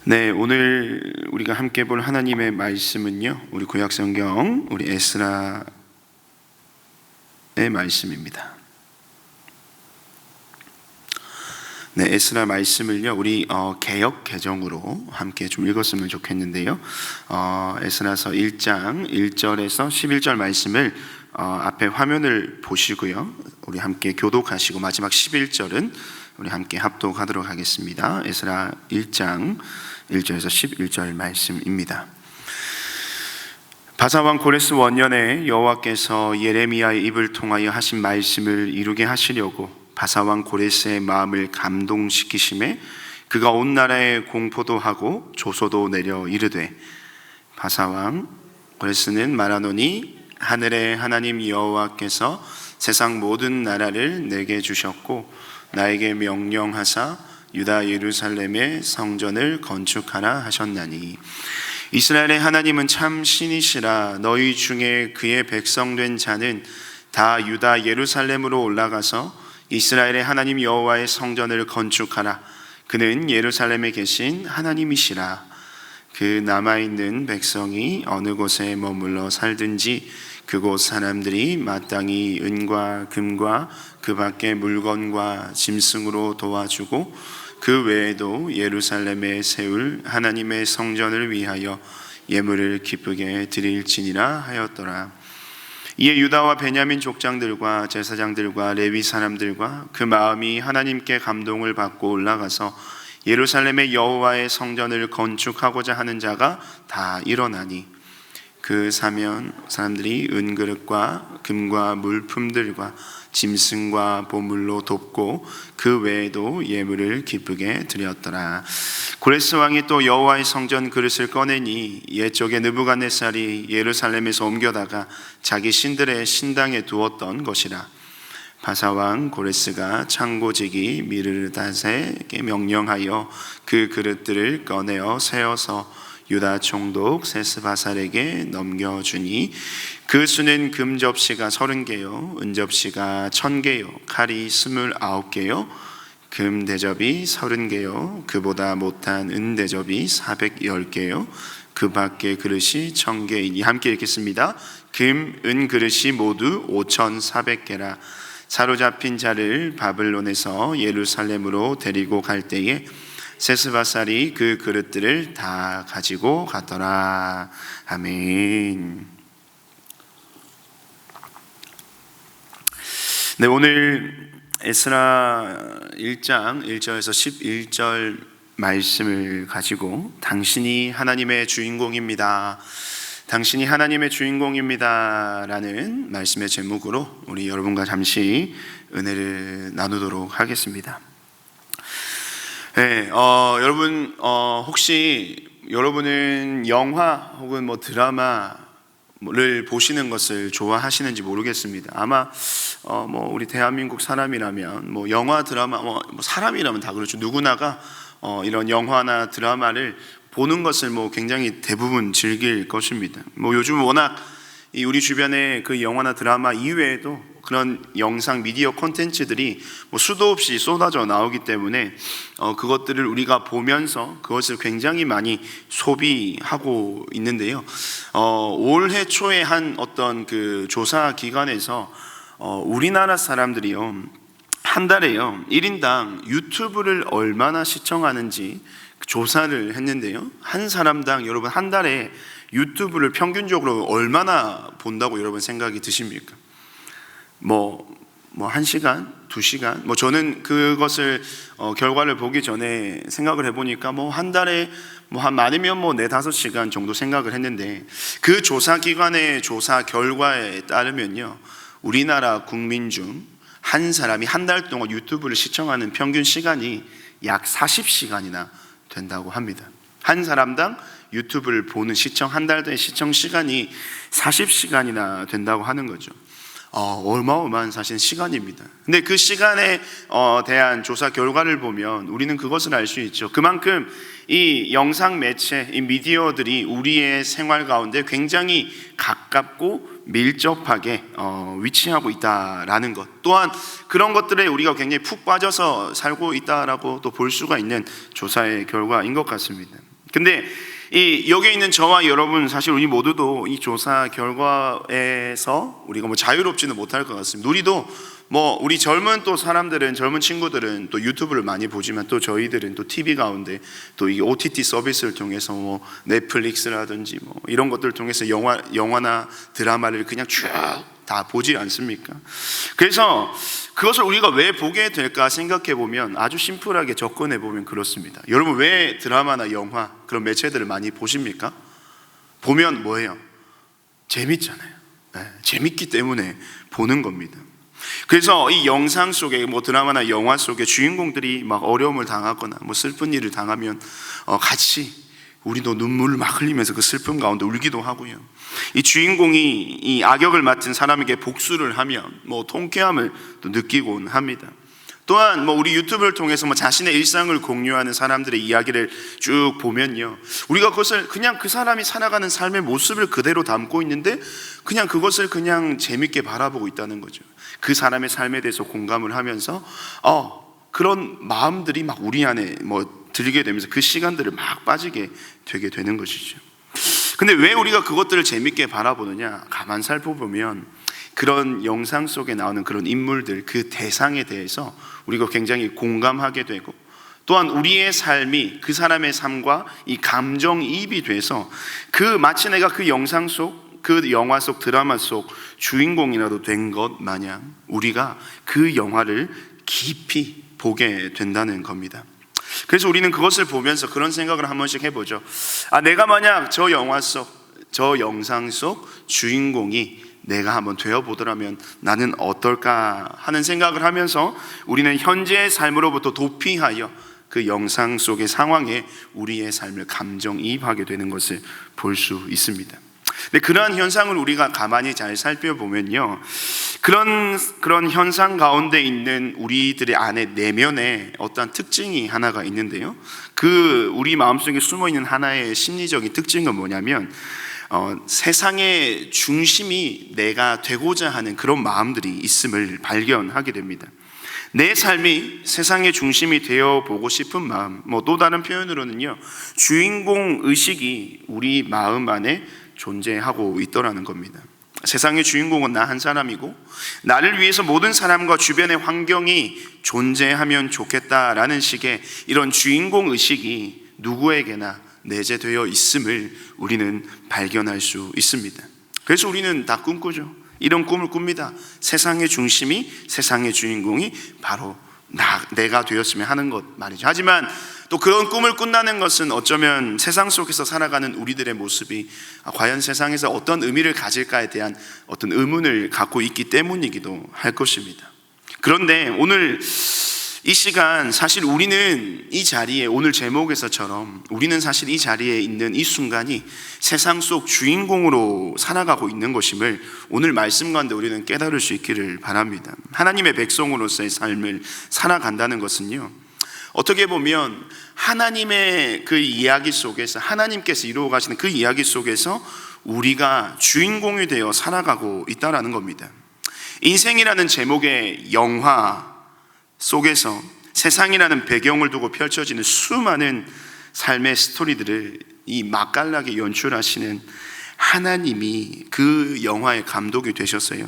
네, 오늘 우리가 함께 볼 하나님의 말씀은요, 우리 구약성경 우리 에스라의 말씀입니다. 네, 에스라 말씀을요 우리 개역 개정으로 함께 좀 읽었으면 좋겠는데요. 에스라서 1장 1절에서 11절 말씀을 앞에 화면을 보시고요, 우리 함께 교독하시고 마지막 11절은 우리 함께 합독하도록 하겠습니다. 에스라 1장 1절에서 11절 말씀입니다. 바사왕 고레스 원년에 여호와께서 예레미야의 입을 통하여 하신 말씀을 이루게 하시려고 바사왕 고레스의 마음을 감동시키심에 그가 온 나라에 공포도 하고 조소도 내려 이르되, 바사왕 고레스는 말하노니 하늘의 하나님 여호와께서 세상 모든 나라를 내게 주셨고 나에게 명령하사 유다 예루살렘의 성전을 건축하라 하셨나니, 이스라엘의 하나님은 참 신이시라. 너희 중에 그의 백성 된 자는 다 유다 예루살렘으로 올라가서 이스라엘의 하나님 여호와의 성전을 건축하라. 그는 예루살렘에 계신 하나님이시라. 그 남아있는 백성이 어느 곳에 머물러 살든지 그곳 사람들이 마땅히 은과 금과 그 밖의 물건과 짐승으로 도와주고 그 외에도 예루살렘에 세울 하나님의 성전을 위하여 예물을 기쁘게 드릴지니라 하였더라. 이에 유다와 베냐민 족장들과 제사장들과 레위 사람들과 그 마음이 하나님께 감동을 받고 올라가서 예루살렘의 여호와의 성전을 건축하고자 하는 자가 다 일어나니, 그 사람들이 은그릇과 금과 물품들과 짐승과 보물로 돕고 그 외에도 예물을 기쁘게 드렸더라. 고레스 왕이 또 여호와의 성전 그릇을 꺼내니 옛적에 느부갓네살이 예루살렘에서 옮겨다가 자기 신들의 신당에 두었던 것이라. 바사왕 고레스가 창고지기 미르닷에게 명령하여 그 그릇들을 꺼내어 세어서 유다 총독 세스바살에게 넘겨주니, 그 수는 금접시가 30개요 은접시가 1000개요 칼이 29개요 금대접이 30개요 그보다 못한 은대접이 410개요 그 밖의 그릇이 1000개이니, 함께 읽겠습니다. 금, 은 그릇이 모두 5400개라. 사로잡힌 자를 바벨론에서 예루살렘으로 데리고 갈 때에 세스바살이 그 그릇들을 다 가지고 갔더라. 아멘. 네, 오늘 에스라 1장 1절에서 11절 말씀을 가지고 당신이 하나님의 주인공입니다, 당신이 하나님의 주인공입니다 라는 말씀의 제목으로 우리 여러분과 잠시 은혜를 나누도록 하겠습니다. 네, 여러분 혹시 여러분은 영화 혹은 드라마를 보시는 것을 좋아하시는지 모르겠습니다. 아마 우리 대한민국 사람이라면 영화, 드라마, 사람이라면 다 그렇죠. 누구나가 이런 영화나 드라마를 보는 것을 굉장히 대부분 즐길 것입니다. 요즘 워낙 우리 주변에 그 영화나 드라마 이외에도 그런 영상 미디어 콘텐츠들이 수도 없이 쏟아져 나오기 때문에 그것들을 우리가 보면서 그것을 굉장히 많이 소비하고 있는데요. 올해 초에 한 어떤 그 조사 기관에서 우리나라 사람들이요, 한 달에요 1인당 유튜브를 얼마나 시청하는지 조사를 했는데요, 한 사람당 여러분 한 달에 유튜브를 평균적으로 얼마나 본다고 여러분 생각이 드십니까? 1시간, 2시간? 저는 그것을 결과를 보기 전에 생각을 해보니까 한 달에 한 많으면 4-5시간 정도 생각을 했는데, 그 조사기관의 조사 결과에 따르면요, 우리나라 국민 중 한 사람이 한 달 동안 유튜브를 시청하는 평균 시간이 약 40시간이나 된다고 합니다. 한 사람당 유튜브를 보는 한 달 동안 시청 시간이 40시간이나 된다고 하는 거죠. 어마어마한 사실 시간입니다. 근데 그 시간에 대한 조사 결과를 보면 우리는 그것을 알 수 있죠. 그만큼 이 영상 매체, 이 미디어들이 우리의 생활 가운데 굉장히 가깝고 밀접하게 위치하고 있다라는 것, 또한 그런 것들에 우리가 굉장히 푹 빠져서 살고 있다라고 또 볼 수가 있는 조사의 결과인 것 같습니다. 근데 이 여기에 있는 저와 여러분, 사실 우리 모두도 이 조사 결과에서 우리가 뭐 자유롭지는 못할 것 같습니다. 우리도 뭐 우리 젊은 또 사람들은, 젊은 친구들은 또 유튜브를 많이 보지만, 또 저희들은 또 TV 가운데 또 이 OTT 서비스를 통해서 뭐 넷플릭스라든지 뭐 이런 것들을 통해서 영화나 드라마를 그냥 쭉 다 보지 않습니까? 그래서 그것을 우리가 왜 보게 될까 생각해 보면 아주 심플하게 접근해 보면 그렇습니다. 여러분, 왜 드라마나 영화 그런 매체들을 많이 보십니까? 보면 뭐예요? 재밌잖아요. 네, 재밌기 때문에 보는 겁니다. 그래서 이 영상 속에, 뭐 드라마나 영화 속에 주인공들이 막 어려움을 당하거나 뭐 슬픈 일을 당하면 같이 우리도 눈물을 막 흘리면서 그 슬픔 가운데 울기도 하고요. 이 주인공이 이 악역을 맡은 사람에게 복수를 하면 뭐 통쾌함을 또 느끼곤 합니다. 또한 뭐 우리 유튜브를 통해서 뭐 자신의 일상을 공유하는 사람들의 이야기를 쭉 보면요, 우리가 그것을 그냥 그 사람이 살아가는 삶의 모습을 그대로 담고 있는데 그냥 그것을 그냥 재밌게 바라보고 있다는 거죠. 그 사람의 삶에 대해서 공감을 하면서 그런 마음들이 막 우리 안에 뭐 들게 되면서 그 시간들을 막 빠지게 되게 되는 것이죠. 근데 왜 우리가 그것들을 재밌게 바라보느냐? 가만 살펴보면 그런 영상 속에 나오는 그런 인물들, 그 대상에 대해서 우리가 굉장히 공감하게 되고, 또한 우리의 삶이 그 사람의 삶과 이 감정이입이 돼서 마치 내가 그 영상 속, 그 영화 속, 드라마 속 주인공이라도 된 것 마냥 우리가 그 영화를 깊이 보게 된다는 겁니다. 그래서 우리는 그것을 보면서 그런 생각을 한 번씩 해보죠. 내가 만약 저 영화 속, 저 영상 속 주인공이 내가 한번 되어보더라면 나는 어떨까 하는 생각을 하면서 우리는 현재의 삶으로부터 도피하여 그 영상 속의 상황에 우리의 삶을 감정이입하게 되는 것을 볼 수 있습니다. 근데 그러한 현상을 우리가 가만히 잘 살펴보면요, 그런 현상 가운데 있는 우리들의 안에 내면에 어떠한 특징이 하나가 있는데요, 우리 마음속에 숨어있는 하나의 심리적인 특징은 뭐냐면 세상의 중심이 내가 되고자 하는 그런 마음들이 있음을 발견하게 됩니다. 내 삶이 세상의 중심이 되어 보고 싶은 마음, 또 다른 표현으로는요, 주인공 의식이 우리 마음 안에 존재하고 있더라는 겁니다. 세상의 주인공은 나 한 사람이고, 나를 위해서 모든 사람과 주변의 환경이 존재하면 좋겠다라는 식의 이런 주인공 의식이 누구에게나 내재되어 있음을 우리는 발견할 수 있습니다. 그래서 우리는 다 꿈꾸죠. 이런 꿈을 꿉니다. 세상의 중심이, 세상의 주인공이 바로 내가 되었으면 하는 것 말이죠. 하지만 또 그런 꿈을 꾼다는 것은 어쩌면 세상 속에서 살아가는 우리들의 모습이 과연 세상에서 어떤 의미를 가질까에 대한 어떤 의문을 갖고 있기 때문이기도 할 것입니다. 그런데 오늘 이 시간, 사실 우리는 이 자리에, 오늘 제목에서처럼 우리는 사실 이 자리에 있는 이 순간이 세상 속 주인공으로 살아가고 있는 것임을 오늘 말씀 가운데 우리는 깨달을 수 있기를 바랍니다. 하나님의 백성으로서의 삶을 살아간다는 것은요, 어떻게 보면 하나님의 그 이야기 속에서, 하나님께서 이루어 가시는 그 이야기 속에서 우리가 주인공이 되어 살아가고 있다는 겁니다. 인생이라는 제목의 영화 속에서 세상이라는 배경을 두고 펼쳐지는 수많은 삶의 스토리들을 이 맛깔나게 연출하시는 하나님이 그 영화의 감독이 되셨어요.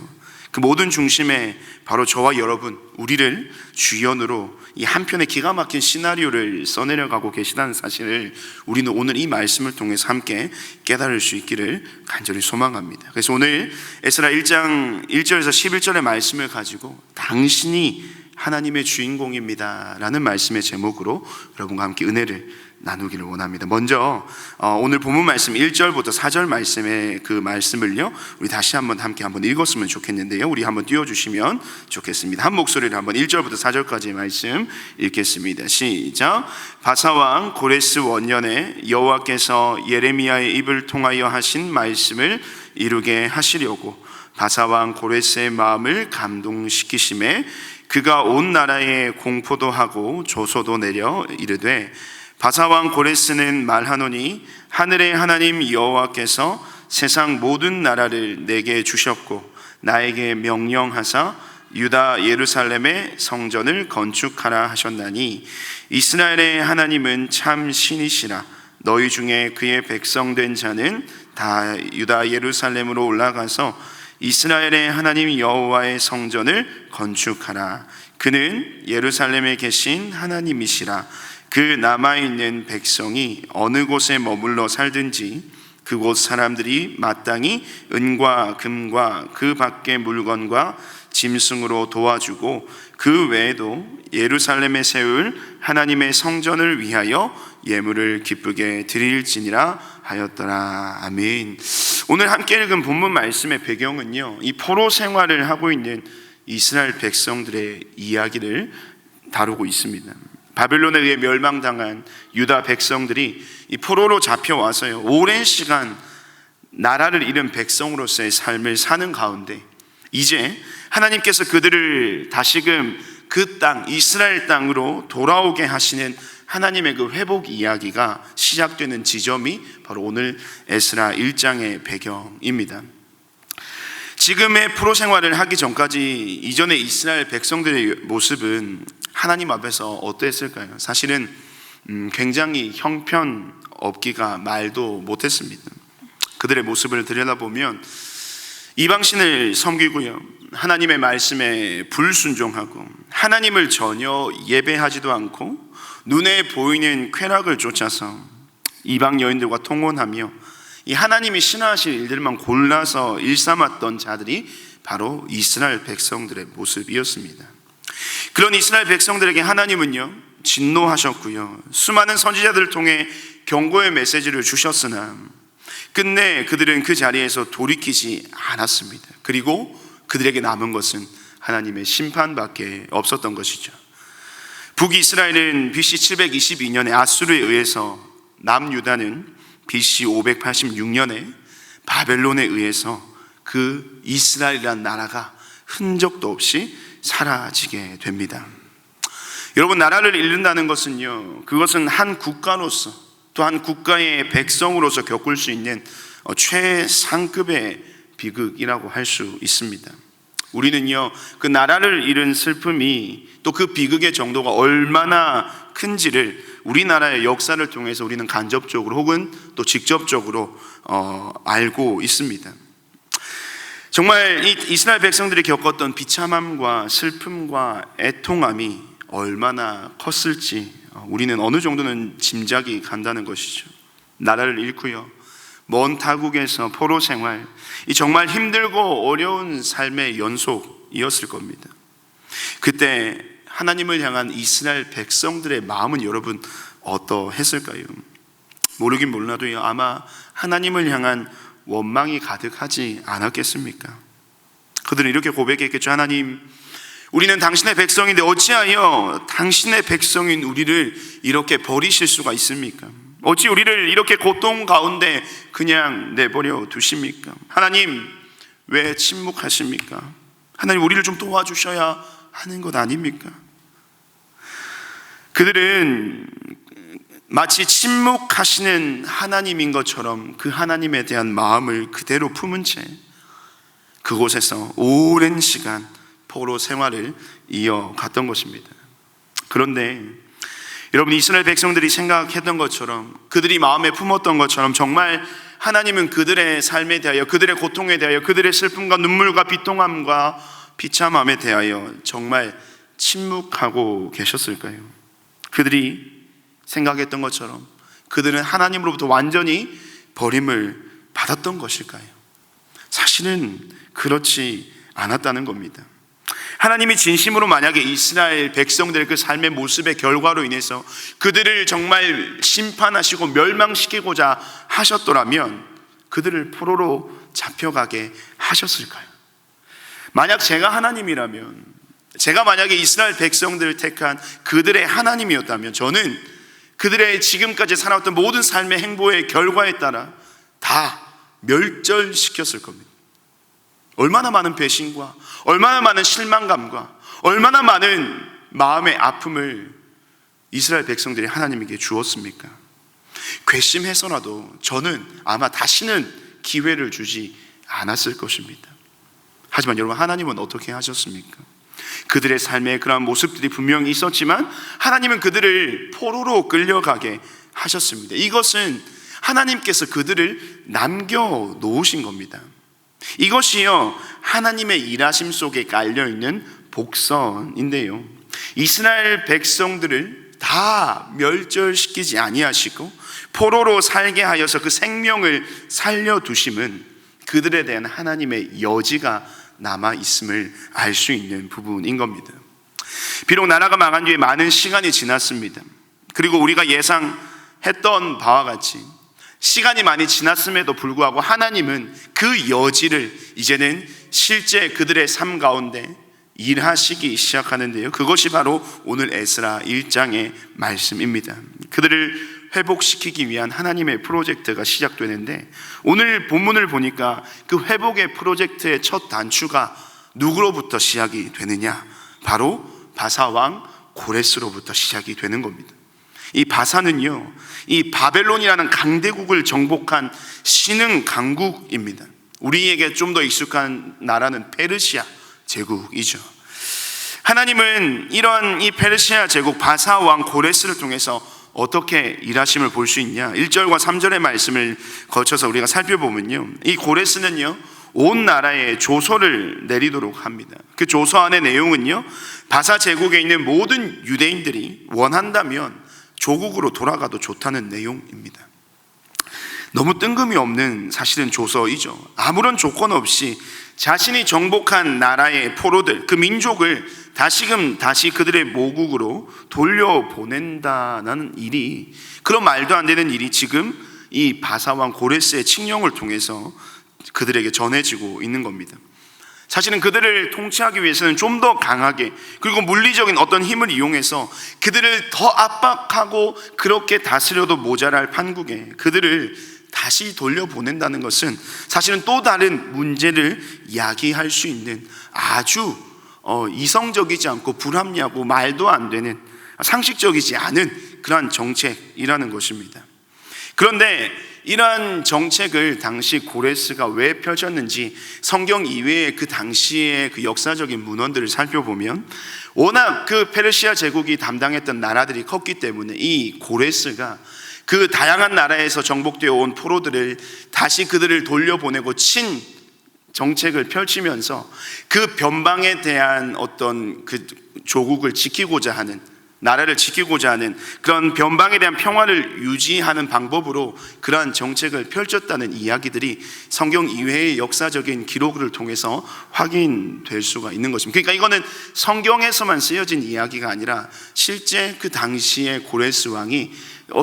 그 모든 중심에 바로 저와 여러분, 우리를 주연으로 이 한편의 기가 막힌 시나리오를 써내려가고 계시다는 사실을 우리는 오늘 이 말씀을 통해서 함께 깨달을 수 있기를 간절히 소망합니다. 그래서 오늘 에스라 1장 1절에서 11절의 말씀을 가지고 당신이 하나님의 주인공입니다 라는 말씀의 제목으로 여러분과 함께 은혜를 나누기를 원합니다. 먼저 오늘 본문 말씀 1절부터 4절 말씀의 그 말씀을요, 우리 다시 함께 한번 읽었으면 좋겠는데요, 우리 한번 띄워주시면 좋겠습니다. 한 목소리를 한번 1절부터 4절까지의 말씀 읽겠습니다. 시작. 바사왕 고레스 원년에 여호와께서 예레미야의 입을 통하여 하신 말씀을 이루게 하시려고 바사왕 고레스의 마음을 감동시키심에 그가 온 나라에 공포도 하고 조소도 내려 이르되, 바사왕 고레스는 말하노니 하늘의 하나님 여호와께서 세상 모든 나라를 내게 주셨고 나에게 명령하사 유다 예루살렘의 성전을 건축하라 하셨나니 이스라엘의 하나님은 참 신이시라. 너희 중에 그의 백성된 자는 다 유다 예루살렘으로 올라가서 이스라엘의 하나님 여호와의 성전을 건축하라. 그는 예루살렘에 계신 하나님이시라. 그 남아있는 백성이 어느 곳에 머물러 살든지 그곳 사람들이 마땅히 은과 금과 그 밖의 물건과 짐승으로 도와주고 그 외에도 예루살렘에 세울 하나님의 성전을 위하여 예물을 기쁘게 드릴지니라 하였더라. 아멘. 오늘 함께 읽은 본문 말씀의 배경은요, 이 포로 생활을 하고 있는 이스라엘 백성들의 이야기를 다루고 있습니다. 바벨론에 의해 멸망당한 유다 백성들이 이 포로로 잡혀와서요, 오랜 시간 나라를 잃은 백성으로서의 삶을 사는 가운데 이제 하나님께서 그들을 다시금 그 땅, 이스라엘 땅으로 돌아오게 하시는 하나님의 그 회복 이야기가 시작되는 지점이 바로 오늘 에스라 1장의 배경입니다. 지금의 프로 생활을 하기 전까지 이전의 이스라엘 백성들의 모습은 하나님 앞에서 어떠했을까요? 사실은 굉장히 형편없기가 말도 못했습니다. 그들의 모습을 들여다보면 이방신을 섬기고요, 하나님의 말씀에 불순종하고 하나님을 전혀 예배하지도 않고 눈에 보이는 쾌락을 쫓아서 이방 여인들과 통혼하며 이 하나님이 신하하실 일들만 골라서 일삼았던 자들이 바로 이스라엘 백성들의 모습이었습니다. 그런 이스라엘 백성들에게 하나님은요, 진노하셨고요, 수많은 선지자들을 통해 경고의 메시지를 주셨으나 끝내 그들은 그 자리에서 돌이키지 않았습니다. 그리고 그들에게 남은 것은 하나님의 심판밖에 없었던 것이죠. 북이스라엘은 BC 722년에 아수르에 의해서, 남유다는 BC 586년에 바벨론에 의해서 그 이스라엘이라는 나라가 흔적도 없이 사라지게 됩니다. 여러분, 나라를 잃는다는 것은요, 그것은 한 국가로서 또 한 국가의 백성으로서 겪을 수 있는 최상급의 비극이라고 할 수 있습니다. 우리는요, 그 나라를 잃은 슬픔이 또 그 비극의 정도가 얼마나 큰지를 우리나라의 역사를 통해서 우리는 간접적으로 혹은 또 직접적으로 알고 있습니다. 정말 이 이스라엘 백성들이 겪었던 비참함과 슬픔과 애통함이 얼마나 컸을지 우리는 어느 정도는 짐작이 간다는 것이죠. 나라를 잃고요, 먼 타국에서 포로 생활, 이 정말 힘들고 어려운 삶의 연속이었을 겁니다. 그때 하나님을 향한 이스라엘 백성들의 마음은 여러분 어떠했을까요? 모르긴 몰라도요, 아마 하나님을 향한 원망이 가득하지 않았겠습니까? 그들은 이렇게 고백했겠죠. 하나님, 우리는 당신의 백성인데 어찌하여 당신의 백성인 우리를 이렇게 버리실 수가 있습니까? 어찌 우리를 이렇게 고통 가운데 그냥 내버려 두십니까? 하나님, 왜 침묵하십니까? 하나님, 우리를 좀 도와주셔야 하는 것 아닙니까? 그들은 마치 침묵하시는 하나님인 것처럼 그 하나님에 대한 마음을 그대로 품은 채 그곳에서 오랜 시간 포로 생활을 이어갔던 것입니다. 그런데 여러분, 이스라엘 백성들이 생각했던 것처럼, 그들이 마음에 품었던 것처럼 정말 하나님은 그들의 삶에 대하여, 그들의 고통에 대하여, 그들의 슬픔과 눈물과 비통함과 비참함에 대하여 정말 침묵하고 계셨을까요? 그들이 생각했던 것처럼 그들은 하나님으로부터 완전히 버림을 받았던 것일까요? 사실은 그렇지 않았다는 겁니다. 하나님이 진심으로 만약에 이스라엘 백성들의 그 삶의 모습의 결과로 인해서 그들을 정말 심판하시고 멸망시키고자 하셨더라면 그들을 포로로 잡혀가게 하셨을까요? 만약 제가 하나님이라면, 제가 만약에 이스라엘 백성들을 택한 그들의 하나님이었다면 저는 그들의 지금까지 살아왔던 모든 삶의 행보의 결과에 따라 다 멸절시켰을 겁니다. 얼마나 많은 배신과 얼마나 많은 실망감과 얼마나 많은 마음의 아픔을 이스라엘 백성들이 하나님에게 주었습니까? 괘씸해서라도 저는 아마 다시는 기회를 주지 않았을 것입니다. 하지만 여러분, 하나님은 어떻게 하셨습니까? 그들의 삶에 그러한 모습들이 분명히 있었지만 하나님은 그들을 포로로 끌려가게 하셨습니다. 이것은 하나님께서 그들을 남겨놓으신 겁니다. 이것이요, 하나님의 일하심 속에 깔려있는 복선인데요, 이스라엘 백성들을 다 멸절시키지 아니하시고 포로로 살게 하여서 그 생명을 살려두심은 그들에 대한 하나님의 여지가 남아있음을 알 수 있는 부분인 겁니다. 비록 나라가 망한 뒤에 많은 시간이 지났습니다. 그리고 우리가 예상했던 바와 같이 시간이 많이 지났음에도 불구하고 하나님은 그 여지를 이제는 실제 그들의 삶 가운데 일하시기 시작하는데요, 그것이 바로 오늘 에스라 1장의 말씀입니다. 그들을 회복시키기 위한 하나님의 프로젝트가 시작되는데, 오늘 본문을 보니까 그 회복의 프로젝트의 첫 단추가 누구로부터 시작이 되느냐? 바로 바사왕 고레스로부터 시작이 되는 겁니다. 이 바사는요, 이 바벨론이라는 강대국을 정복한 신흥 강국입니다. 우리에게 좀 더 익숙한 나라는 페르시아 제국이죠. 하나님은 이런 이 페르시아 제국 바사 왕 고레스를 통해서 어떻게 일하심을 볼 수 있냐? 1절과 3절의 말씀을 거쳐서 우리가 살펴보면요, 이 고레스는요 온 나라에 조서를 내리도록 합니다. 그 조서 안의 내용은요, 바사 제국에 있는 모든 유대인들이 원한다면 조국으로 돌아가도 좋다는 내용입니다. 너무 뜬금이 없는 사실은 조서이죠. 아무런 조건 없이 자신이 정복한 나라의 포로들, 그 민족을 다시 그들의 모국으로 돌려보낸다는 일이, 그런 말도 안 되는 일이 지금 이 바사왕 고레스의 칙령을 통해서 그들에게 전해지고 있는 겁니다. 사실은 그들을 통치하기 위해서는 좀 더 강하게, 그리고 물리적인 어떤 힘을 이용해서 그들을 더 압박하고 그렇게 다스려도 모자랄 판국에 그들을 다시 돌려보낸다는 것은 사실은 또 다른 문제를 야기할 수 있는 아주 이성적이지 않고 불합리하고 말도 안 되는, 상식적이지 않은 그러한 정책이라는 것입니다. 그런데 이러한 정책을 당시 고레스가 왜 펼쳤는지 성경 이외의 그 당시의 그 역사적인 문헌들을 살펴보면, 워낙 그 페르시아 제국이 담당했던 나라들이 컸기 때문에 이 고레스가 그 다양한 나라에서 정복되어 온 포로들을 다시 그들을 돌려보내고 친 정책을 펼치면서 그 변방에 대한 어떤 그 조국을 지키고자 하는, 나라를 지키고자 하는 그런 변방에 대한 평화를 유지하는 방법으로 그러한 정책을 펼쳤다는 이야기들이 성경 이외의 역사적인 기록을 통해서 확인될 수가 있는 것입니다. 그러니까 이거는 성경에서만 쓰여진 이야기가 아니라 실제 그 당시에 고레스 왕이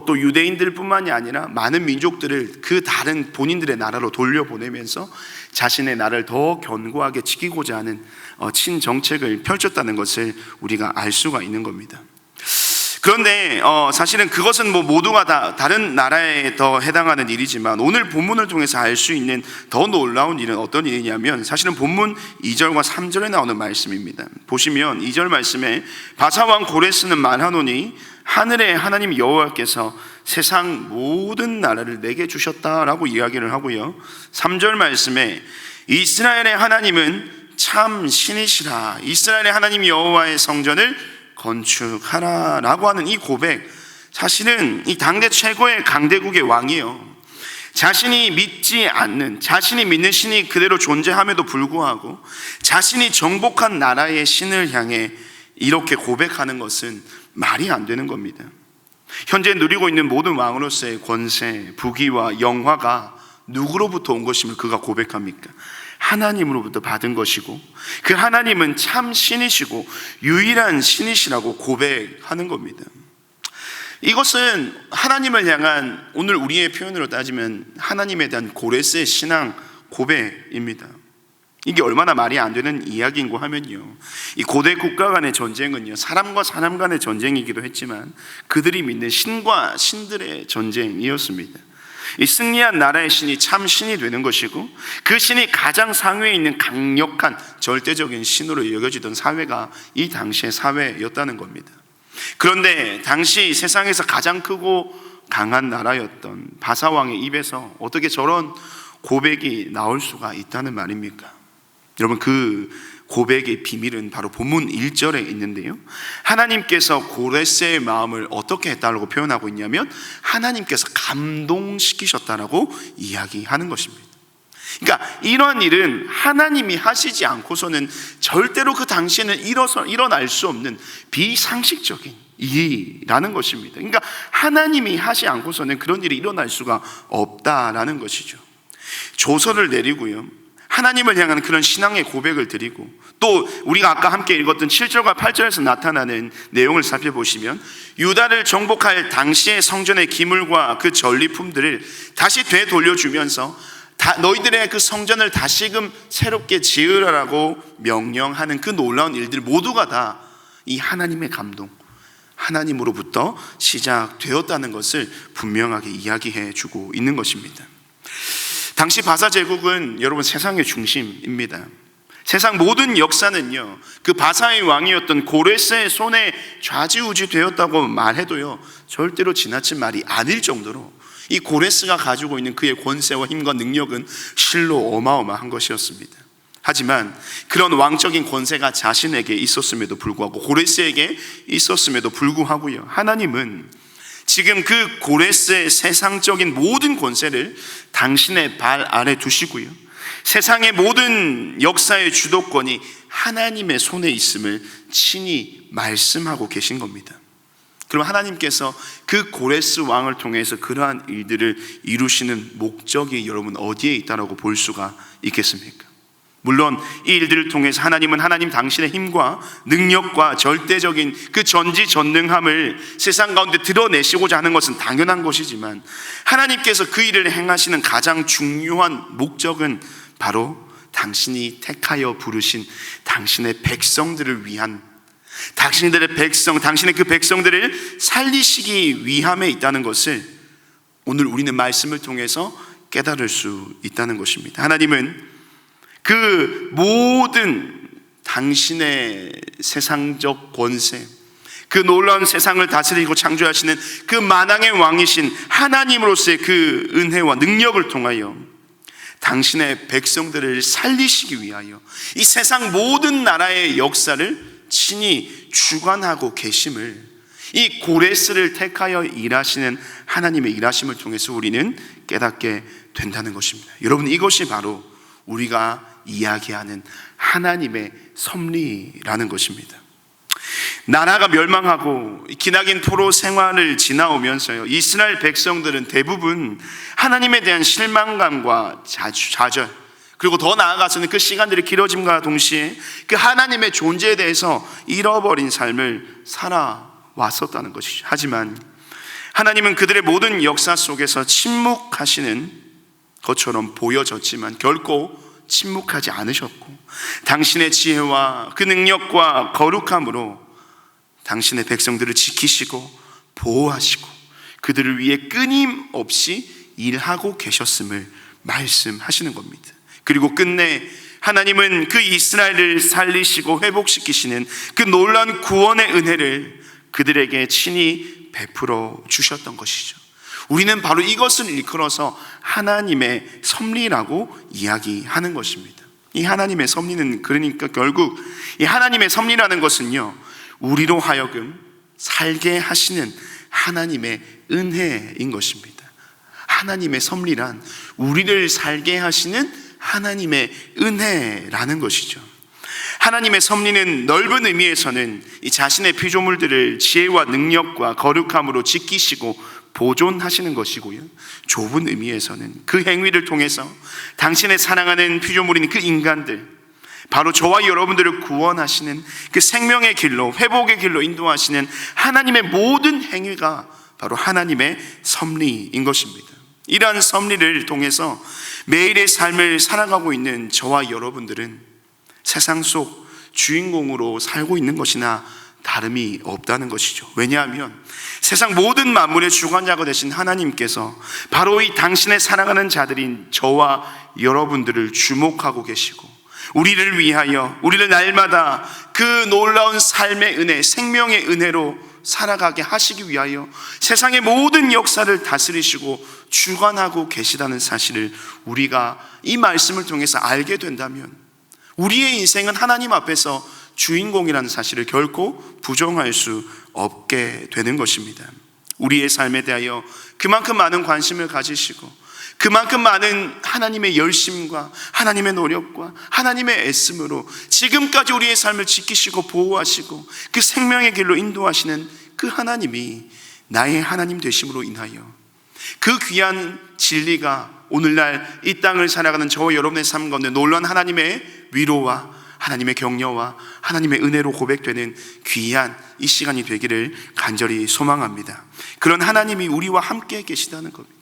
또 유대인들 뿐만이 아니라 많은 민족들을 그 다른 본인들의 나라로 돌려보내면서 자신의 나라를 더 견고하게 지키고자 하는 친정책을 펼쳤다는 것을 우리가 알 수가 있는 겁니다. 그런데 사실은 그것은 모두가 다 다른 나라에 더 해당하는 일이지만, 오늘 본문을 통해서 알 수 있는 더 놀라운 일은 어떤 일이냐면, 사실은 본문 2절과 3절에 나오는 말씀입니다. 보시면 2절 말씀에 바사왕 고레스는 말하노니 하늘의 하나님 여호와께서 세상 모든 나라를 내게 주셨다라고 이야기를 하고요, 3절 말씀에 이스라엘의 하나님은 참 신이시라, 이스라엘의 하나님 여호와의 성전을 건축하라 라고 하는 이 고백, 사실은 이 당대 최고의 강대국의 왕이요, 자신이 믿지 않는, 자신이 믿는 신이 그대로 존재함에도 불구하고 자신이 정복한 나라의 신을 향해 이렇게 고백하는 것은 말이 안 되는 겁니다. 현재 누리고 있는 모든 왕으로서의 권세, 부귀와 영화가 누구로부터 온 것임을 그가 고백합니까? 하나님으로부터 받은 것이고, 그 하나님은 참 신이시고 유일한 신이시라고 고백하는 겁니다. 이것은 하나님을 향한, 오늘 우리의 표현으로 따지면 하나님에 대한 고레스의 신앙 고백입니다. 이게 얼마나 말이 안 되는 이야기인고 하면요, 이 고대 국가 간의 전쟁은요, 사람과 사람 간의 전쟁이기도 했지만 그들이 믿는 신과 신들의 전쟁이었습니다. 이 승리한 나라의 신이 참 신이 되는 것이고, 그 신이 가장 상위에 있는 강력한 절대적인 신으로 여겨지던 사회가 이 당시의 사회였다는 겁니다. 그런데 당시 세상에서 가장 크고 강한 나라였던 바사왕의 입에서 어떻게 저런 고백이 나올 수가 있다는 말입니까? 여러분, 그 고백의 비밀은 바로 본문 1절에 있는데요, 하나님께서 고레스의 마음을 어떻게 했다고 표현하고 있냐면 하나님께서 감동시키셨다라고 이야기하는 것입니다. 그러니까 이러한 일은 하나님이 하시지 않고서는 절대로 그 당시에는 일어날 수 없는 비상식적인 일이라는 것입니다. 그러니까 하나님이 하지 않고서는 그런 일이 일어날 수가 없다라는 것이죠. 조서를 내리고요, 하나님을 향한 그런 신앙의 고백을 드리고, 또 우리가 아까 함께 읽었던 7절과 8절에서 나타나는 내용을 살펴보시면 유다를 정복할 당시의 성전의 기물과 그 전리품들을 다시 되돌려주면서 너희들의 그 성전을 다시금 새롭게 지으라고 명령하는 그 놀라운 일들 모두가 다 이 하나님의 감동, 하나님으로부터 시작되었다는 것을 분명하게 이야기해 주고 있는 것입니다. 당시 바사 제국은 여러분 세상의 중심입니다. 세상 모든 역사는요, 그 바사의 왕이었던 고레스의 손에 좌지우지 되었다고 말해도요 절대로 지나친 말이 아닐 정도로 이 고레스가 가지고 있는 그의 권세와 힘과 능력은 실로 어마어마한 것이었습니다. 하지만 그런 왕적인 권세가 자신에게 있었음에도 불구하고, 고레스에게 있었음에도 불구하고요, 하나님은 지금 그 고레스의 세상적인 모든 권세를 당신의 발 아래 두시고요, 세상의 모든 역사의 주도권이 하나님의 손에 있음을 친히 말씀하고 계신 겁니다. 그럼 하나님께서 그 고레스 왕을 통해서 그러한 일들을 이루시는 목적이 여러분 어디에 있다라고 볼 수가 있겠습니까? 물론 이 일들을 통해서 하나님은 하나님 당신의 힘과 능력과 절대적인 그 전지전능함을 세상 가운데 드러내시고자 하는 것은 당연한 것이지만, 하나님께서 그 일을 행하시는 가장 중요한 목적은 바로 당신이 택하여 부르신 당신의 백성들을 위한, 당신의 그 백성들을 살리시기 위함에 있다는 것을 오늘 우리는 말씀을 통해서 깨달을 수 있다는 것입니다. 하나님은 그 모든 당신의 세상적 권세, 그 놀라운 세상을 다스리고 창조하시는 그 만왕의 왕이신 하나님으로서의 그 은혜와 능력을 통하여 당신의 백성들을 살리시기 위하여 이 세상 모든 나라의 역사를 친히 주관하고 계심을, 이 고레스를 택하여 일하시는 하나님의 일하심을 통해서 우리는 깨닫게 된다는 것입니다. 여러분, 이것이 바로 우리가 이야기하는 하나님의 섭리라는 것입니다. 나라가 멸망하고 기나긴 포로 생활을 지나오면서요, 이스라엘 백성들은 대부분 하나님에 대한 실망감과 좌절, 그리고 더 나아가서는 그 시간들이 길어짐과 동시에 그 하나님의 존재에 대해서 잃어버린 삶을 살아왔었다는 것이죠. 하지만 하나님은 그들의 모든 역사 속에서 침묵하시는 것처럼 보여졌지만 결코 침묵하지 않으셨고, 당신의 지혜와 그 능력과 거룩함으로 당신의 백성들을 지키시고 보호하시고 그들을 위해 끊임없이 일하고 계셨음을 말씀하시는 겁니다. 그리고 끝내 하나님은 그 이스라엘을 살리시고 회복시키시는 그 놀라운 구원의 은혜를 그들에게 친히 베풀어 주셨던 것이죠. 우리는 바로 이것을 일컬어서 하나님의 섭리라고 이야기하는 것입니다. 이 하나님의 섭리는 그러니까 결국 이 하나님의 섭리라는 것은요, 우리로 하여금 살게 하시는 하나님의 은혜인 것입니다. 하나님의 섭리란 우리를 살게 하시는 하나님의 은혜라는 것이죠. 하나님의 섭리는 넓은 의미에서는 이 자신의 피조물들을 지혜와 능력과 거룩함으로 지키시고 보존하시는 것이고요, 좁은 의미에서는 그 행위를 통해서 당신의 사랑하는 피조물인 그 인간들, 바로 저와 여러분들을 구원하시는 그 생명의 길로, 회복의 길로 인도하시는 하나님의 모든 행위가 바로 하나님의 섭리인 것입니다. 이러한 섭리를 통해서 매일의 삶을 살아가고 있는 저와 여러분들은 세상 속 주인공으로 살고 있는 것이나 다름이 없다는 것이죠. 왜냐하면 세상 모든 만물의 주관자가 되신 하나님께서 바로 이 당신의 사랑하는 자들인 저와 여러분들을 주목하고 계시고, 우리를 위하여, 우리를 날마다 그 놀라운 삶의 은혜, 생명의 은혜로 살아가게 하시기 위하여 세상의 모든 역사를 다스리시고 주관하고 계시다는 사실을 우리가 이 말씀을 통해서 알게 된다면 우리의 인생은 하나님 앞에서 주인공이라는 사실을 결코 부정할 수 없게 되는 것입니다. 우리의 삶에 대하여 그만큼 많은 관심을 가지시고 그만큼 많은 하나님의 열심과 하나님의 노력과 하나님의 애씀으로 지금까지 우리의 삶을 지키시고 보호하시고 그 생명의 길로 인도하시는 그 하나님이 나의 하나님 되심으로 인하여 그 귀한 진리가 오늘날 이 땅을 살아가는 저와 여러분의 삶 가운데 놀라운 하나님의 위로와 하나님의 격려와 하나님의 은혜로 고백되는 귀한 이 시간이 되기를 간절히 소망합니다. 그런 하나님이 우리와 함께 계시다는 겁니다.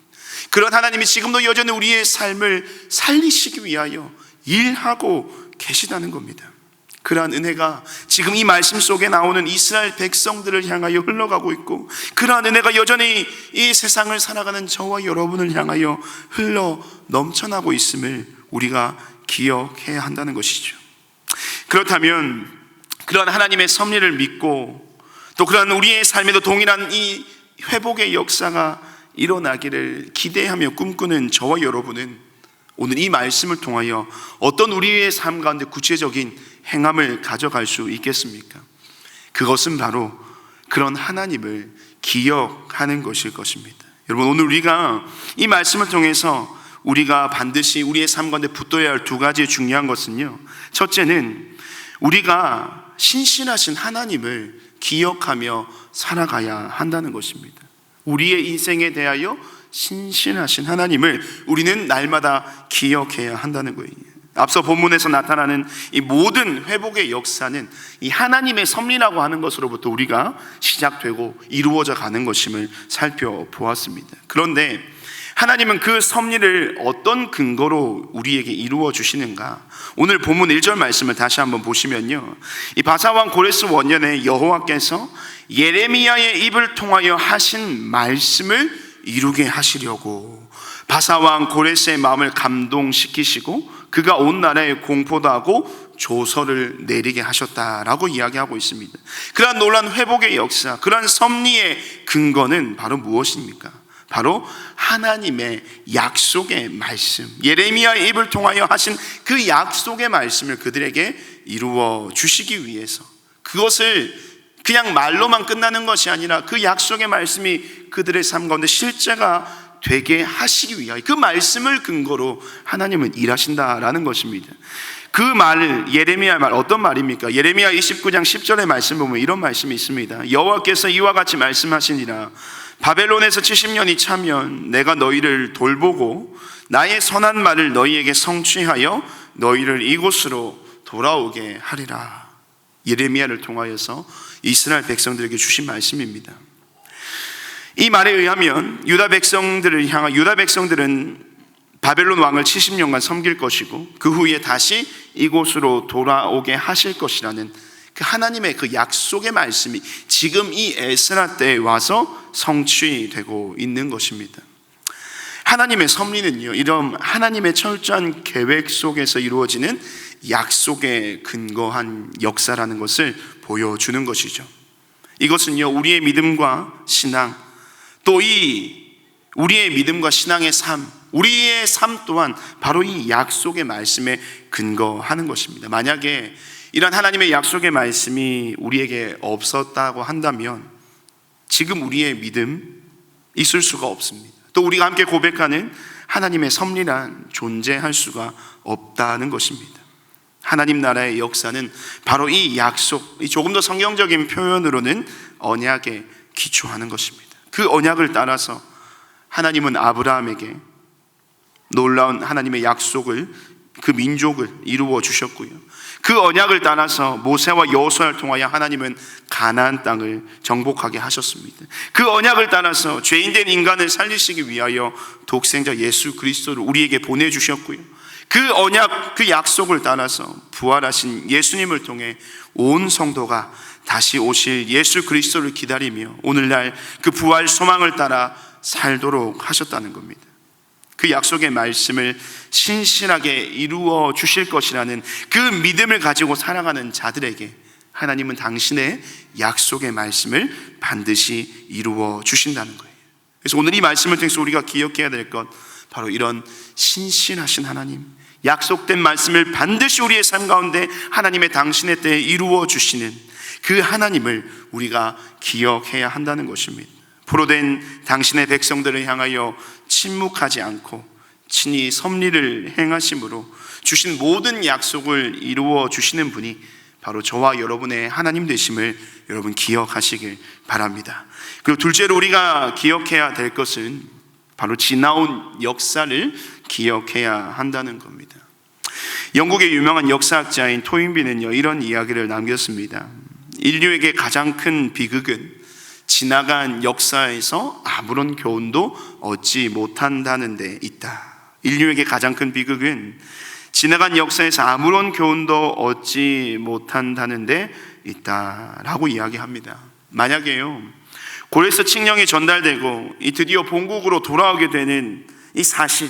그런 하나님이 지금도 여전히 우리의 삶을 살리시기 위하여 일하고 계시다는 겁니다. 그러한 은혜가 지금 이 말씀 속에 나오는 이스라엘 백성들을 향하여 흘러가고 있고, 그러한 은혜가 여전히 이 세상을 살아가는 저와 여러분을 향하여 흘러 넘쳐나고 있음을 우리가 기억해야 한다는 것이죠. 그렇다면 그러한 하나님의 섭리를 믿고 또 그러한 우리의 삶에도 동일한 이 회복의 역사가 일어나기를 기대하며 꿈꾸는 저와 여러분은 오늘 이 말씀을 통하여 어떤 우리의 삶 가운데 구체적인 행함을 가져갈 수 있겠습니까? 그것은 바로 그런 하나님을 기억하는 것일 것입니다. 여러분, 오늘 우리가 이 말씀을 통해서 우리가 반드시 우리의 삶 가운데 붙들어야 할 두 가지 중요한 것은요, 첫째는 우리가 신실하신 하나님을 기억하며 살아가야 한다는 것입니다. 우리의 인생에 대하여 신실하신 하나님을 우리는 날마다 기억해야 한다는 거예요. 앞서 본문에서 나타나는 이 모든 회복의 역사는 이 하나님의 섭리라고 하는 것으로부터 우리가 시작되고 이루어져 가는 것임을 살펴보았습니다. 그런데 하나님은 그 섭리를 어떤 근거로 우리에게 이루어 주시는가? 오늘 본문 1절 말씀을 다시 한번 보시면요, 이 바사왕 고레스 원년에 여호와께서 예레미야의 입을 통하여 하신 말씀을 이루게 하시려고 바사왕 고레스의 마음을 감동시키시고 그가 온 나라에 공포도 하고 조서를 내리게 하셨다라고 이야기하고 있습니다. 그러한 놀라운 회복의 역사, 그러한 섭리의 근거는 바로 무엇입니까? 바로 하나님의 약속의 말씀, 예레미야의 입을 통하여 하신 그 약속의 말씀을 그들에게 이루어 주시기 위해서, 그것을 그냥 말로만 끝나는 것이 아니라 그 약속의 말씀이 그들의 삶 가운데 실제가 되게 하시기 위하여 그 말씀을 근거로 하나님은 일하신다라는 것입니다. 그 말을, 예레미야 말, 어떤 말입니까? 예레미야 29장 10절의 말씀 보면 이런 말씀이 있습니다. 여호와께서 이와 같이 말씀하시니라. 바벨론에서 70년이 차면 내가 너희를 돌보고 나의 선한 말을 너희에게 성취하여 너희를 이곳으로 돌아오게 하리라. 예레미야를 통하여서 이스라엘 백성들에게 주신 말씀입니다. 이 말에 의하면 유다 백성들은 바벨론 왕을 70년간 섬길 것이고 그 후에 다시 이곳으로 돌아오게 하실 것이라는 그 하나님의 그 약속의 말씀이 지금 이 에스라 때에 와서 성취되고 있는 것입니다. 하나님의 섭리는요, 이런 하나님의 철저한 계획 속에서 이루어지는 약속에 근거한 역사라는 것을 보여주는 것이죠. 이것은요, 우리의 믿음과 신앙, 또 우리의 믿음과 신앙의 삶, 우리의 삶 또한 바로 이 약속의 말씀에 근거하는 것입니다. 만약에 이런 하나님의 약속의 말씀이 우리에게 없었다고 한다면 지금 우리의 믿음 있을 수가 없습니다. 또 우리가 함께 고백하는 하나님의 섭리란 존재할 수가 없다는 것입니다. 하나님 나라의 역사는 바로 이 약속, 조금 더 성경적인 표현으로는 언약에 기초하는 것입니다. 그 언약을 따라서 하나님은 아브라함에게 놀라운 하나님의 약속을, 그 민족을 이루어 주셨고요, 그 언약을 따라서 모세와 여호수아를 통하여 하나님은 가나안 땅을 정복하게 하셨습니다. 그 언약을 따라서 죄인된 인간을 살리시기 위하여 독생자 예수 그리스도를 우리에게 보내주셨고요, 그 언약, 그 약속을 따라서 부활하신 예수님을 통해 온 성도가 다시 오실 예수 그리스도를 기다리며 오늘날 그 부활 소망을 따라 살도록 하셨다는 겁니다. 그 약속의 말씀을 신실하게 이루어 주실 것이라는 그 믿음을 가지고 살아가는 자들에게 하나님은 당신의 약속의 말씀을 반드시 이루어 주신다는 거예요. 그래서 오늘 이 말씀을 통해서 우리가 기억해야 될 것, 바로 이런 신실하신 하나님, 약속된 말씀을 반드시 우리의 삶 가운데 하나님의 당신의 때에 이루어 주시는 그 하나님을 우리가 기억해야 한다는 것입니다. 포로된 당신의 백성들을 향하여 침묵하지 않고 친히 섭리를 행하심으로 주신 모든 약속을 이루어 주시는 분이 바로 저와 여러분의 하나님 되심을 여러분 기억하시길 바랍니다. 그리고 둘째로 우리가 기억해야 될 것은 바로 지나온 역사를 기억해야 한다는 겁니다. 영국의 유명한 역사학자인 토인비는요, 이런 이야기를 남겼습니다. 인류에게 가장 큰 비극은 지나간 역사에서 아무런 교훈도 얻지 못한다는 데 있다. 인류에게 가장 큰 비극은 지나간 역사에서 아무런 교훈도 얻지 못한다는 데 있다라고 이야기합니다. 만약에요, 고레스 칙령이 전달되고 드디어 본국으로 돌아오게 되는 이 사실,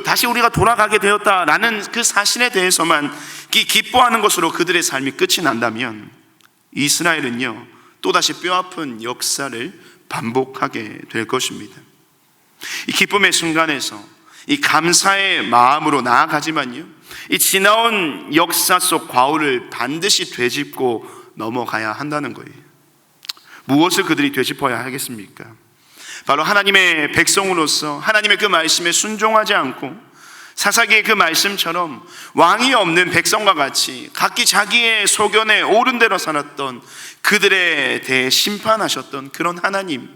다시 우리가 돌아가게 되었다라는 그 사실에 대해서만 기뻐하는 것으로 그들의 삶이 끝이 난다면 이스라엘은요, 또다시 뼈아픈 역사를 반복하게 될 것입니다. 이 기쁨의 순간에서 이 감사의 마음으로 나아가지만요, 이 지나온 역사 속 과오를 반드시 되짚고 넘어가야 한다는 거예요. 무엇을 그들이 되짚어야 하겠습니까? 바로 하나님의 백성으로서 하나님의 그 말씀에 순종하지 않고 사사기의 그 말씀처럼 왕이 없는 백성과 같이 각기 자기의 소견에 옳은 대로 살았던 그들에 대해 심판하셨던 그런 하나님,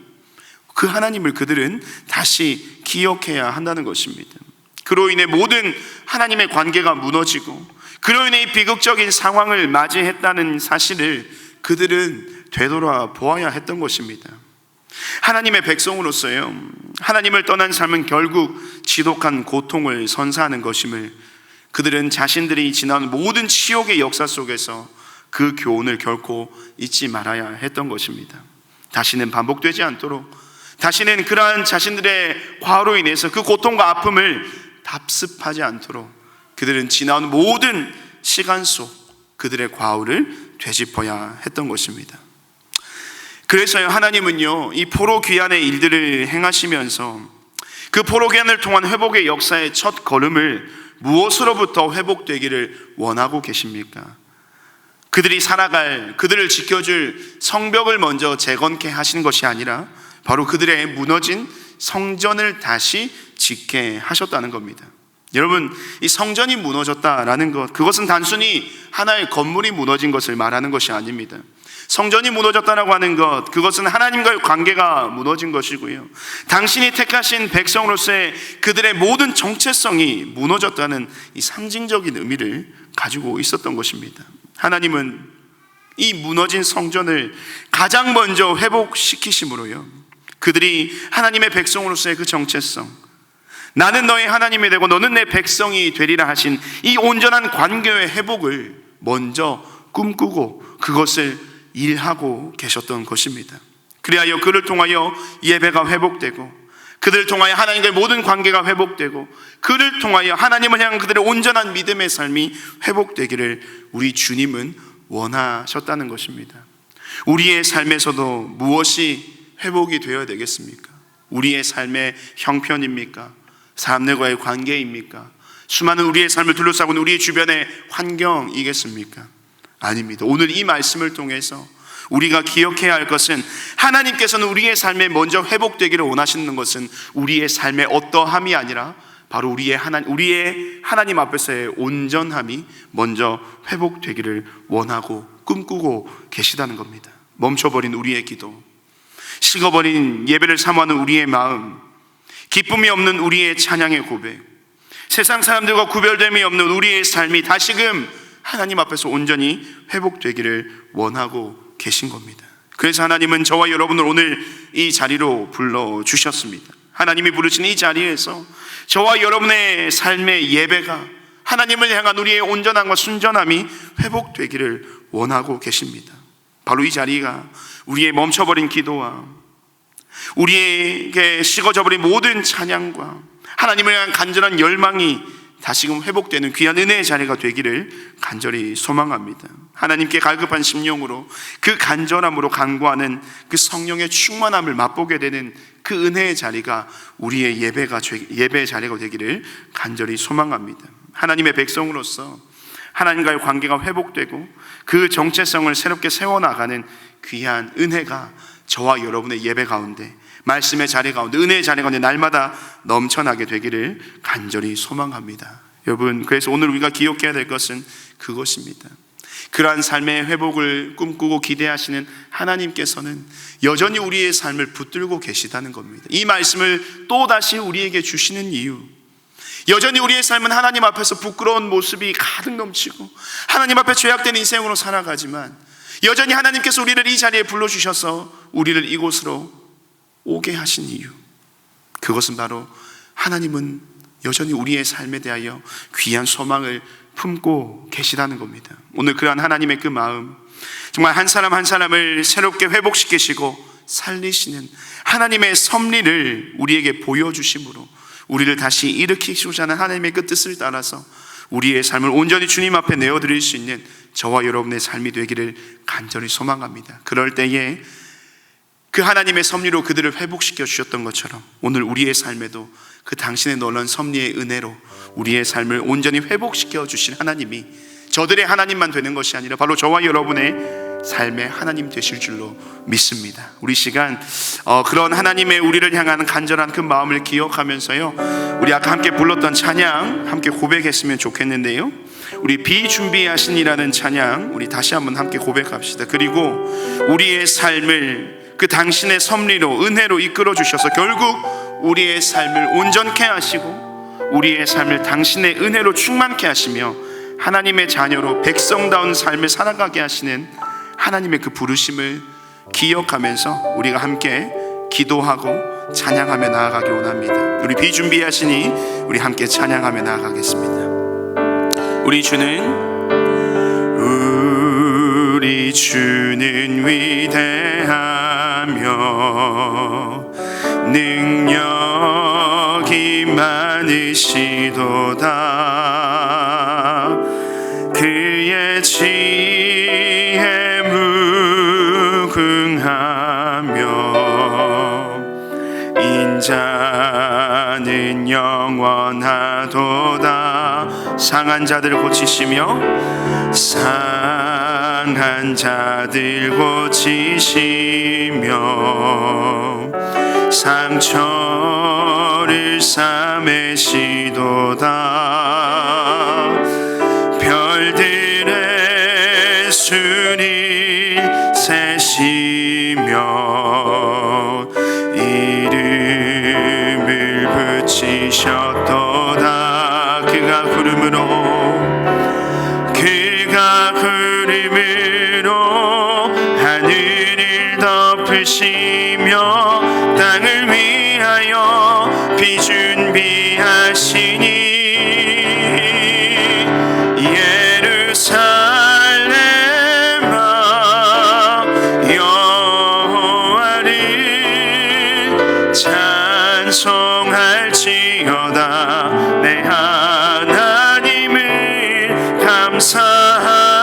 그 하나님을 그들은 다시 기억해야 한다는 것입니다. 그로 인해 모든 하나님의 관계가 무너지고 그로 인해 이 비극적인 상황을 맞이했다는 사실을 그들은 되돌아 보아야 했던 것입니다. 하나님의 백성으로서요, 하나님을 떠난 삶은 결국 지독한 고통을 선사하는 것임을 그들은 자신들이 지난 모든 치욕의 역사 속에서 그 교훈을 결코 잊지 말아야 했던 것입니다. 다시는 반복되지 않도록, 다시는 그러한 자신들의 과오로 인해서 그 고통과 아픔을 답습하지 않도록 그들은 지나온 모든 시간 속 그들의 과오를 되짚어야 했던 것입니다. 그래서요, 하나님은요, 이 포로 귀환의 일들을 행하시면서 그 포로 귀환을 통한 회복의 역사의 첫 걸음을 무엇으로부터 회복되기를 원하고 계십니까? 그들이 살아갈, 그들을 지켜줄 성벽을 먼저 재건케 하신 것이 아니라 바로 그들의 무너진 성전을 다시 짓게 하셨다는 겁니다. 여러분, 이 성전이 무너졌다라는 것, 그것은 단순히 하나의 건물이 무너진 것을 말하는 것이 아닙니다. 성전이 무너졌다라고 하는 것, 그것은 하나님과의 관계가 무너진 것이고요, 당신이 택하신 백성으로서의 그들의 모든 정체성이 무너졌다는 이 상징적인 의미를 가지고 있었던 것입니다. 하나님은 이 무너진 성전을 가장 먼저 회복시키심으로요, 그들이 하나님의 백성으로서의 그 정체성, 나는 너의 하나님이 되고 너는 내 백성이 되리라 하신 이 온전한 관계의 회복을 먼저 꿈꾸고 그것을 일하고 계셨던 것입니다. 그리하여 그를 통하여 예배가 회복되고, 그들을 통하여 하나님과의 모든 관계가 회복되고, 그를 통하여 하나님을 향한 그들의 온전한 믿음의 삶이 회복되기를 우리 주님은 원하셨다는 것입니다. 우리의 삶에서도 무엇이 회복이 되어야 되겠습니까? 우리의 삶의 형편입니까? 사람들과의 관계입니까? 수많은 우리의 삶을 둘러싸고 있는 우리 주변의 환경이겠습니까? 아닙니다. 오늘 이 말씀을 통해서 우리가 기억해야 할 것은, 하나님께서는 우리의 삶에 먼저 회복되기를 원하시는 것은 우리의 삶의 어떠함이 아니라 바로 우리의 하나님 앞에서의 온전함이 먼저 회복되기를 원하고 꿈꾸고 계시다는 겁니다. 멈춰버린 우리의 기도, 식어버린 예배를 사모하는 우리의 마음, 기쁨이 없는 우리의 찬양의 고백, 세상 사람들과 구별됨이 없는 우리의 삶이 다시금 하나님 앞에서 온전히 회복되기를 원하고 계신 겁니다. 그래서 하나님은 저와 여러분을 오늘 이 자리로 불러주셨습니다. 하나님이 부르신 이 자리에서 저와 여러분의 삶의 예배가 하나님을 향한 우리의 온전함과 순전함이 회복되기를 원하고 계십니다. 바로 이 자리가 우리의 멈춰버린 기도와 우리에게 식어져버린 모든 찬양과 하나님을 향한 간절한 열망이 다시금 회복되는 귀한 은혜의 자리가 되기를 간절히 소망합니다. 하나님께 갈급한 심령으로 그 간절함으로 간구하는 그 성령의 충만함을 맛보게 되는 그 은혜의 자리가 우리의 예배의 자리가 되기를 간절히 소망합니다. 하나님의 백성으로서 하나님과의 관계가 회복되고 그 정체성을 새롭게 세워나가는 귀한 은혜가 저와 여러분의 예배 가운데, 말씀의 자리 가운데, 은혜의 자리 가운데 날마다 넘쳐나게 되기를 간절히 소망합니다. 여러분, 그래서 오늘 우리가 기억해야 될 것은 그것입니다. 그러한 삶의 회복을 꿈꾸고 기대하시는 하나님께서는 여전히 우리의 삶을 붙들고 계시다는 겁니다. 이 말씀을 또다시 우리에게 주시는 이유, 여전히 우리의 삶은 하나님 앞에서 부끄러운 모습이 가득 넘치고 하나님 앞에 죄악된 인생으로 살아가지만 여전히 하나님께서 우리를 이 자리에 불러주셔서 우리를 이곳으로 오게 하신 이유, 그것은 바로 하나님은 여전히 우리의 삶에 대하여 귀한 소망을 품고 계시다는 겁니다. 오늘 그러한 하나님의 그 마음, 정말 한 사람 한 사람을 새롭게 회복시키시고 살리시는 하나님의 섭리를 우리에게 보여주심으로 우리를 다시 일으키시고자 하는 하나님의 그 뜻을 따라서 우리의 삶을 온전히 주님 앞에 내어드릴 수 있는 저와 여러분의 삶이 되기를 간절히 소망합니다. 그럴 때에 그 하나님의 섭리로 그들을 회복시켜 주셨던 것처럼 오늘 우리의 삶에도 그 당신의 놀라운 섭리의 은혜로 우리의 삶을 온전히 회복시켜 주신 하나님이 저들의 하나님만 되는 것이 아니라 바로 저와 여러분의 삶의 하나님 되실 줄로 믿습니다. 우리 시간 그런 하나님의 우리를 향하는 간절한 그 마음을 기억하면서요, 우리 아까 함께 불렀던 찬양 함께 고백했으면 좋겠는데요, 우리 비준비하신이라는 찬양 우리 다시 한번 함께 고백합시다. 그리고 우리의 삶을 그 당신의 섭리로 은혜로 이끌어 주셔서 결국 우리의 삶을 온전케 하시고 우리의 삶을 당신의 은혜로 충만케 하시며 하나님의 자녀로 백성다운 삶을 살아가게 하시는 하나님의 그 부르심을 기억하면서 우리가 함께 기도하고 찬양하며 나아가기 원합니다. 우리 비준비하시니 우리 함께 찬양하며 나아가겠습니다. 우리 주는 위대하며 능력이 많으시도다. 그의 지혜 무궁하며 인자는 영원하도다. 상한 자들을 고치시며 상한 자들 고치시며 상처를 싸매시도다. 별들의 수를 세시며 이름을 붙이셨도다. 그가 구름으로 하늘을 덮으시며 땅을 위하여 비준비하시니 예루살렘아 여호와를 찬송할지어다. 내 하나님을 감사함으로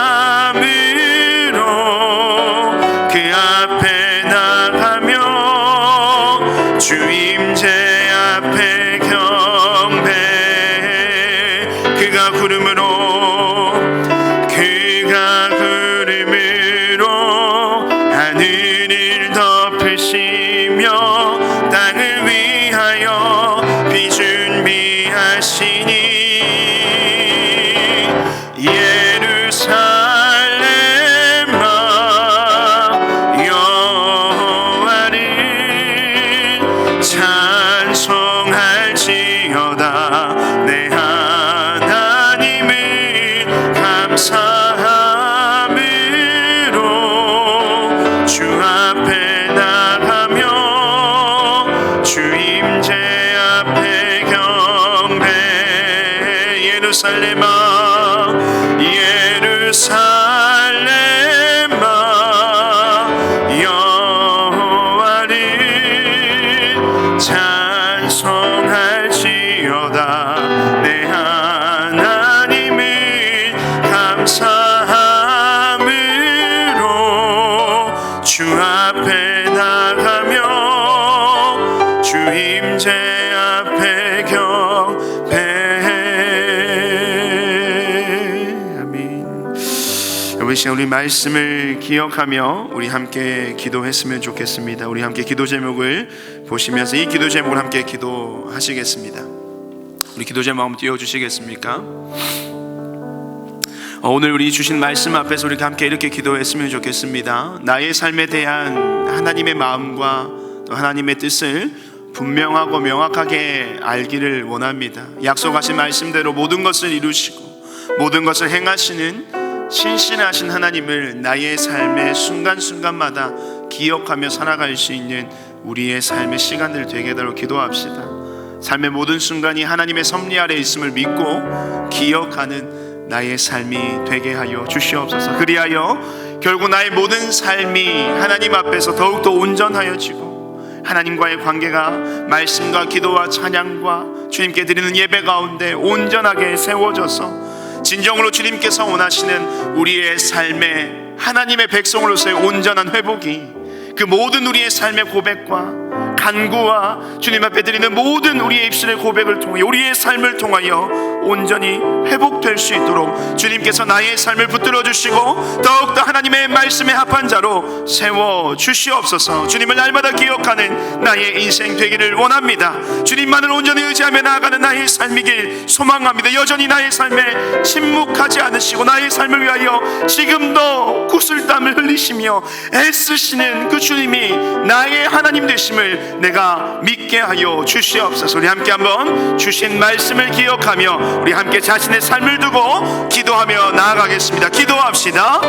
그 앞에 나가며 주 임재 앞에 경배해. 그가 구름으로 하늘을 덮으시며 땅을 위하여 비준비하시니 예루살렘아 여호와를 찬송할지어다. 내 하나님을 감사함으로 주 앞에 나가며 주 임재 앞에 경배. 내 앞에 경배해. 아멘. 여러분, 이 시간 우리 말씀을 기억하며 우리 함께 기도했으면 좋겠습니다. 우리 함께 기도 제목을 보시면서 이 기도 제목을 함께 기도하시겠습니다. 우리 기도 제목 한번 띄워주시겠습니까? 오늘 우리 주신 말씀 앞에서 우리 함께 이렇게 기도했으면 좋겠습니다. 나의 삶에 대한 하나님의 마음과 또 하나님의 뜻을 분명하고 명확하게 알기를 원합니다. 약속하신 말씀대로 모든 것을 이루시고 모든 것을 행하시는 신실하신 하나님을 나의 삶의 순간순간마다 기억하며 살아갈 수 있는 우리의 삶의 시간들 되게 하도록 기도합시다. 삶의 모든 순간이 하나님의 섭리 아래 있음을 믿고 기억하는 나의 삶이 되게 하여 주시옵소서. 그리하여 결국 나의 모든 삶이 하나님 앞에서 더욱더 온전하여지고 하나님과의 관계가 말씀과 기도와 찬양과 주님께 드리는 예배 가운데 온전하게 세워져서 진정으로 주님께서 원하시는 우리의 삶의 하나님의 백성으로서의 온전한 회복이 그 모든 우리의 삶의 고백과 간구와 주님 앞에 드리는 모든 우리의 입술의 고백을 통해 우리의 삶을 통하여 온전히 회복될 수 있도록 주님께서 나의 삶을 붙들어 주시고 더욱더 하나님의 말씀에 합한 자로 세워 주시옵소서. 주님을 날마다 기억하는 나의 인생 되기를 원합니다. 주님만을 온전히 의지하며 나아가는 나의 삶이길 소망합니다. 여전히 나의 삶에 침묵하지 않으시고 나의 삶을 위하여 지금도 구슬땀을 흘리시며 애쓰시는 그 주님이 나의 하나님 되심을 내가 믿게 하여 주시옵소서. 우리 함께 한번 주신 말씀을 기억하며 우리 함께 자신의 삶을 두고 기도하며 나아가겠습니다. 기도합시다.